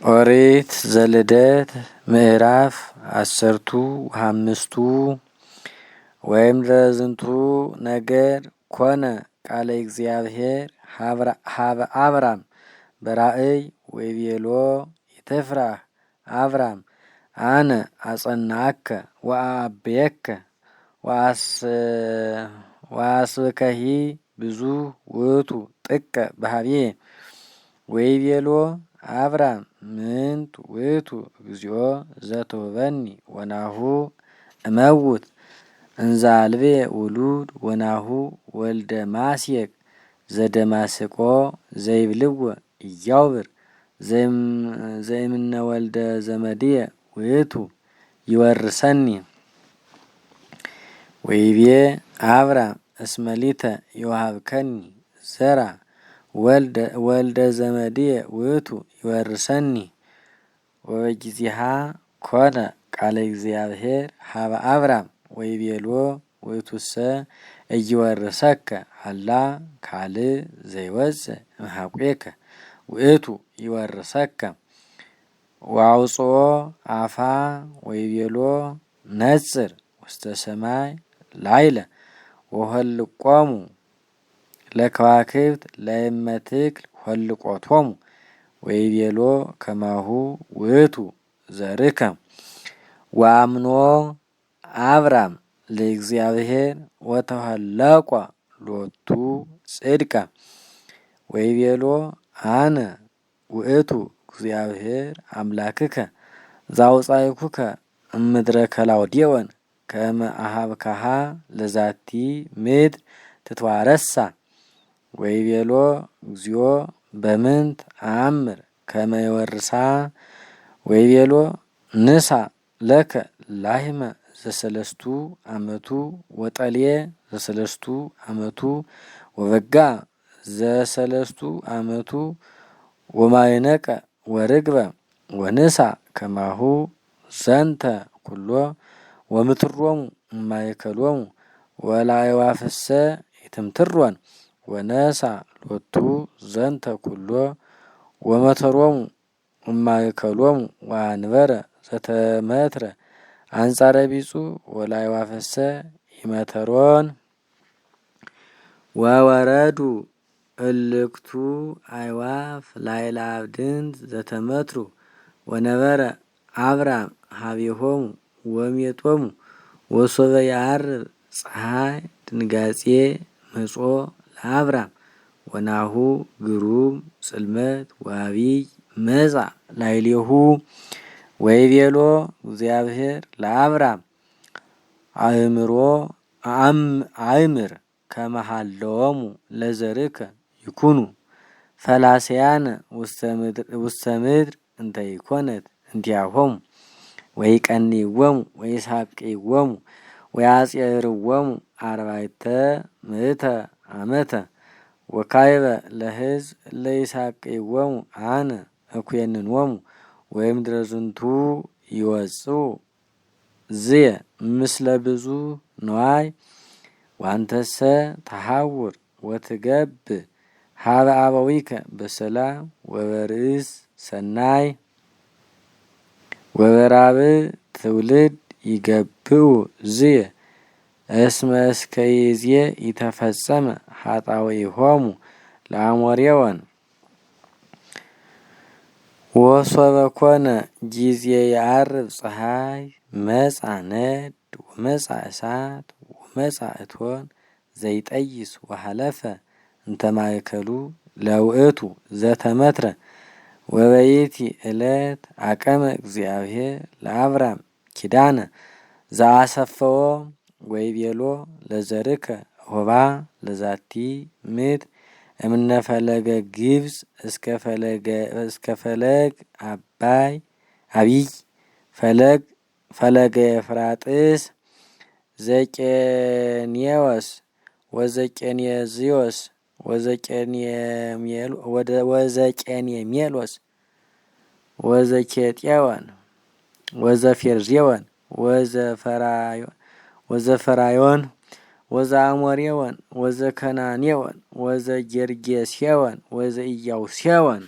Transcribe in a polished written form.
ኦሪት ዘልደት ምዕራፍ 15 ወይም ለዝንቱ ነገር ኮነ ቃለ እግዚአብሔር ሀበ አብራም በራእይ ወይቤሎ ይትፍራህ አብራም አነ አጸናከ ወአብየከ ወአስብከሂ ብዙ ውእቱ ጥቀ በሀብዬ ወይቤሎ አብራም ምንት ውእቱ እግዚኦ ዘትሁበኒ ወናሁ እመውት እንዘ አልቤ ውሉድ ወናሁ ወልደ ማስየቅ ዘደማስቆ ዘይብልዎ እያውብር ዘይምነ ወልደ ዘመድየ ውእቱ ይወርሰኒ። ወይቤ አብራም እስመሊተ ይወሃብከኒ ዘራ ወልደ ዘመድየ ውእቱ ይወርሰኒ። ወበጊዜሃ ኮነ ቃለ እግዚአብሔር ሀበ አብራም ወይቤሎ ውእቱሰ እይወርሰከ አላ ካልእ ዘይወፅእ እምኀቁከ ውእቱ ይወርሰከ። ወአውፅኦ አፋ ወይቤሎ ነጽር ውስተ ሰማይ ላይለ ወኆልቆሙ ለከዋክብት ለእመ ትክል ኆልቆቶሙ ወይቤሎ ከማሁ ውእቱ ዘርከ። ወአምኖ አብራም ለእግዚአብሔር ወተኆለቆ ሎቱ ጽድቀ ወይቤሎ አነ ውእቱ እግዚአብሔር አምላክከ ዘአውጻእኩከ እምድረ ከላውዴዎን ከመ አኀብካሃ ለዛቲ ምድር ትትዋረሳ። ወይቤሎ እግዚኦ በምንት አአምር ከመ ይወርሳ። ወይቤሎ ንሣ ለከ ላህመ ዘሰለስቱ ዓመቱ ወጠልየ ዘሰለስቱ ዓመቱ ወበጋዕ ዘሰለስቱ ዓመቱ ወማይነቀ ወርግበ ወንሣ ከማሁ ዘንተ ኩሎ ወምትሮሙ እማእከሎሙ ወለአዕዋፍሰ ይትምትሮን ወነሣ ሎቱ ዘንተ ኩሎ ወመተሮሙ እማእከሎሙ ወአንበረ ዘተመትረ አንጻረ ቢጹ ወለአዕዋፍሰ ይመተሮን። ወወረዱ እልክቱ አዕዋፍ ላዕለ አብድንት ዘተመትሩ ወነበረ አብራም ሀቤሆሙ ወሜጦሙ ወሶበ ያዕርብ ፀሐይ ድንጋጼ መጾ ለአብራም ወናሁ ግሩም ጽልመት ወዐቢይ መጻእ ላዕሌሁ። ወይቤሎ እግዚአብሔር ለአብራም አእምር ከመ ሀለዎሙ ለዘርከ ይኩኑ ፈላስያነ ውስተ ምድር እንተ ኢኮነት እንቲአሆሙ ወይቀንይዎሙ ወይሳቅይዎሙ ወያጽርዎሙ አርባዕተ ምእተ ዓመተ ወካዕበ ለሕዝብ እለ ይሳቅይዎሙ አነ እኮንኖሙ ወእምድረ ዝንቱ ይወጽኡ ዝየ ምስለ ብዙ ንዋይ ወአንተሰ ተሐውር ወትገብእ ሀበ አበዊከ በሰላም ወበርእስ ሰናይ። ወበራብዕ ትውልድ ይገብኡ ዝየ እስመ እስከ ይእዜ ኢተፈጸመ ኃጣውኢሆሙ ለአሞሬዎን። ወሶበ ኮነ ጊዜ የዐርብ ፀሐይ መጻ ነድ ወመጻ እሳት ወመጻ እቶን ዘይጠይስ ወሐለፈ እንተ ማእከሉ ለውእቱ ዘተመትረ። ወበይቲ ዕለት አቀመ እግዚአብሔር ለአብራም ኪዳነ ዘአሰፈዎ ወይቤሎ ለዘርከ ሆባ ለዛቲ ምድር እምነ ፈለገ ግብጽ እስከ ፈለግ አቢይ ፈለገ ኤፍራጥስ ዘቄኔዎስ ወዘቄኔዝዮስ ወዘቄኔሜሎስ ወዘኬጤዎን ወዘፌርዜዎን ወዘፈራዮን ወዘአሞሬዎን ወዘከናኔዎን ወዘጌርጌሴዎን ወዘኢያቡሴዎን